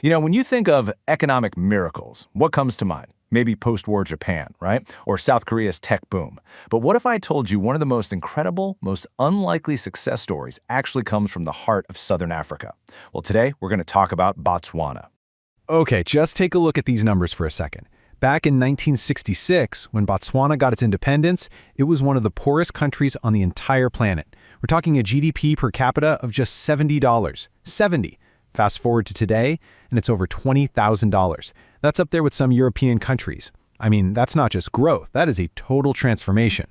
When you think of economic miracles, what comes to mind? Maybe post-war Japan, right? Or South Korea's tech boom. But what if I told you one of the most incredible, most unlikely success stories actually comes from the heart of Southern Africa? Well, today we're going to talk about Botswana. Okay, just take a look at these numbers for a second. Back in 1966, when Botswana got its independence, it was one of the poorest countries on the entire planet. We're talking a GDP per capita of just $70. 70. Fast forward to today, and it's over $20,000. That's up there with some European countries. I mean, that's not just growth, that is a total transformation.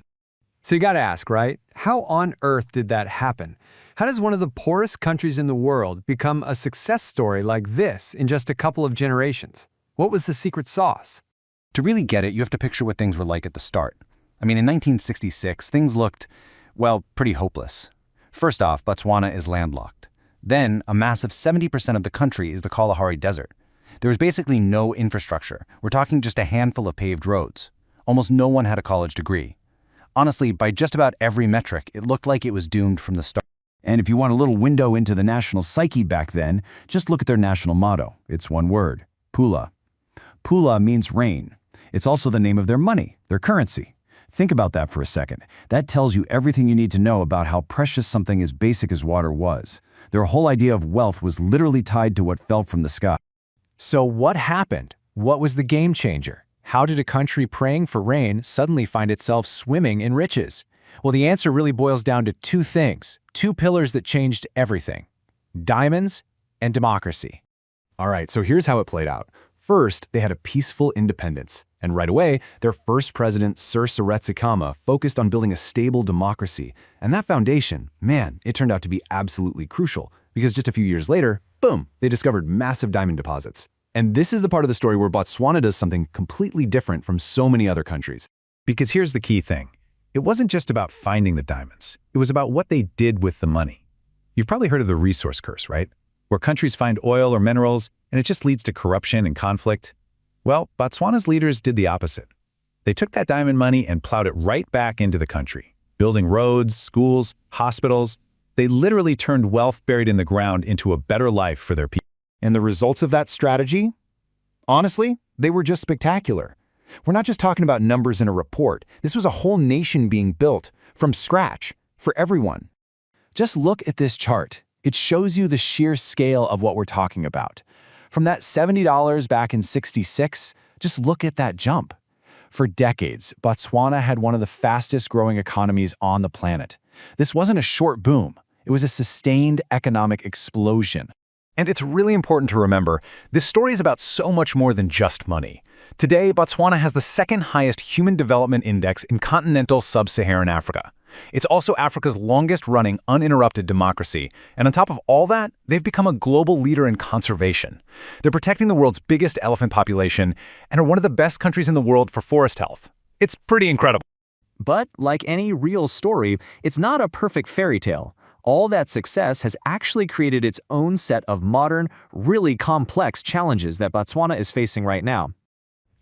So you gotta ask, right? How on earth did that happen? How does one of the poorest countries in the world become a success story like this in just a couple of generations? What was the secret sauce? To really get it, you have to picture what things were like at the start. I mean, in 1966, things looked, well, pretty hopeless. First off, Botswana is landlocked. Then, a massive 70% of the country is the Kalahari Desert. There was basically no infrastructure. We're talking just a handful of paved roads. Almost no one had a college degree. Honestly, by just about every metric, it looked like it was doomed from the start. And if you want a little window into the national psyche back then, just look at their national motto. It's one word: Pula. Pula means rain. It's also the name of their money, their currency. Think about that for a second. That tells you everything you need to know about how precious something as basic as water was. Their whole idea of wealth was literally tied to what fell from the sky. So what happened? What was the game changer? How did a country praying for rain suddenly find itself swimming in riches? Well, the answer really boils down to two things, two pillars that changed everything: diamonds and democracy. All right, so here's how it played out. First, they had a peaceful independence. And right away, their first president, Sir Seretse Khama, focused on building a stable democracy. And that foundation, man, it turned out to be absolutely crucial, because just a few years later, boom, they discovered massive diamond deposits. And this is the part of the story where Botswana does something completely different from so many other countries. Because here's the key thing. It wasn't just about finding the diamonds. It was about what they did with the money. You've probably heard of the resource curse, right? Where countries find oil or minerals, and it just leads to corruption and conflict. Well, Botswana's leaders did the opposite. They took that diamond money and plowed it right back into the country, building roads, schools, hospitals. They literally turned wealth buried in the ground into a better life for their people. And the results of that strategy? Honestly, they were just spectacular. We're not just talking about numbers in a report. This was a whole nation being built from scratch for everyone. Just look at this chart. It shows you the sheer scale of what we're talking about. From that $70 back in '66, just look at that jump. For decades, Botswana had one of the fastest growing economies on the planet. This wasn't a short boom. It was a sustained economic explosion. And it's really important to remember, this story is about so much more than just money. Today, Botswana has the second highest Human Development Index in continental sub-Saharan Africa. It's also Africa's longest-running uninterrupted democracy, and on top of all that, they've become a global leader in conservation. They're protecting the world's biggest elephant population and are one of the best countries in the world for forest health. It's pretty incredible. But like any real story, it's not a perfect fairy tale. All that success has actually created its own set of modern, really complex challenges that Botswana is facing right now.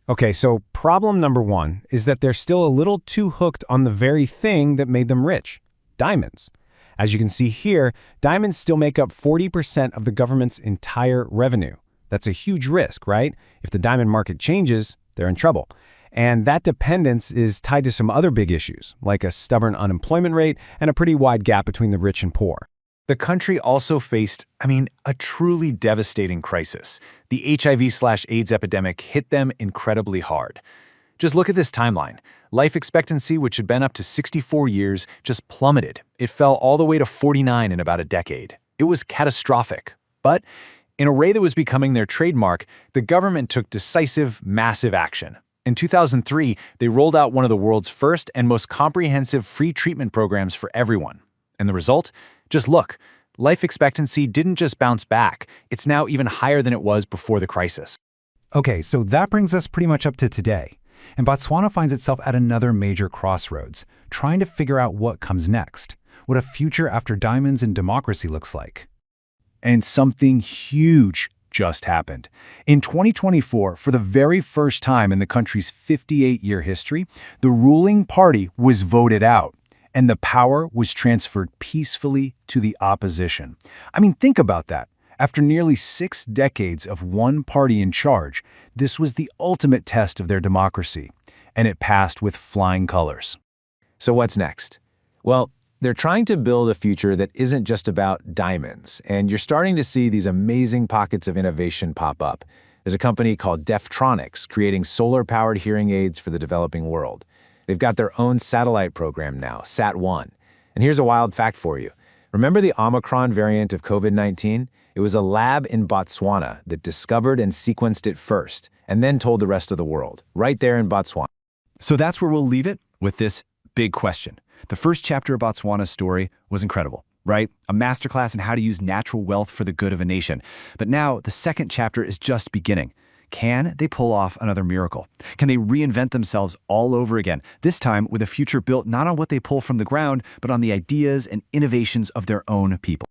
Okay, so problem number one is that they're still a little too hooked on the very thing that made them rich: diamonds. As you can see here, diamonds still make up 40% of the government's entire revenue. That's a huge risk, right? If the diamond market changes, they're in trouble. And that dependence is tied to some other big issues, like a stubborn unemployment rate and a pretty wide gap between the rich and poor. The country also faced, a truly devastating crisis. The HIV/AIDS epidemic hit them incredibly hard. Just look at this timeline. Life expectancy, which had been up to 64 years, just plummeted. It fell all the way to 49 in about a decade. It was catastrophic. But in a way that was becoming their trademark, the government took decisive, massive action. In 2003, they rolled out one of the world's first and most comprehensive free treatment programs for everyone. And the result? Just look. Life expectancy didn't just bounce back. It's now even higher than it was before the crisis. Okay, so that brings us pretty much up to today. And Botswana finds itself at another major crossroads, trying to figure out what comes next, what a future after diamonds and democracy looks like. And something huge just happened. In 2024, for the very first time in the country's 58-year history, the ruling party was voted out, and the power was transferred peacefully to the opposition. Think about that. After nearly 6 decades of one party in charge, this was the ultimate test of their democracy, and it passed with flying colors. So what's next? Well, they're trying to build a future that isn't just about diamonds, and you're starting to see these amazing pockets of innovation pop up. There's a company called Deftronics creating solar-powered hearing aids for the developing world. They've got their own satellite program now, Sat-1. And here's a wild fact for you. Remember the Omicron variant of COVID-19? It was a lab in Botswana that discovered and sequenced it first, and then told the rest of the world, right there in Botswana. So that's where we'll leave it with this big question. The first chapter of Botswana's story was incredible, right? A masterclass in how to use natural wealth for the good of a nation. But now the second chapter is just beginning. Can they pull off another miracle? Can they reinvent themselves all over again, this time with a future built not on what they pull from the ground, but on the ideas and innovations of their own people?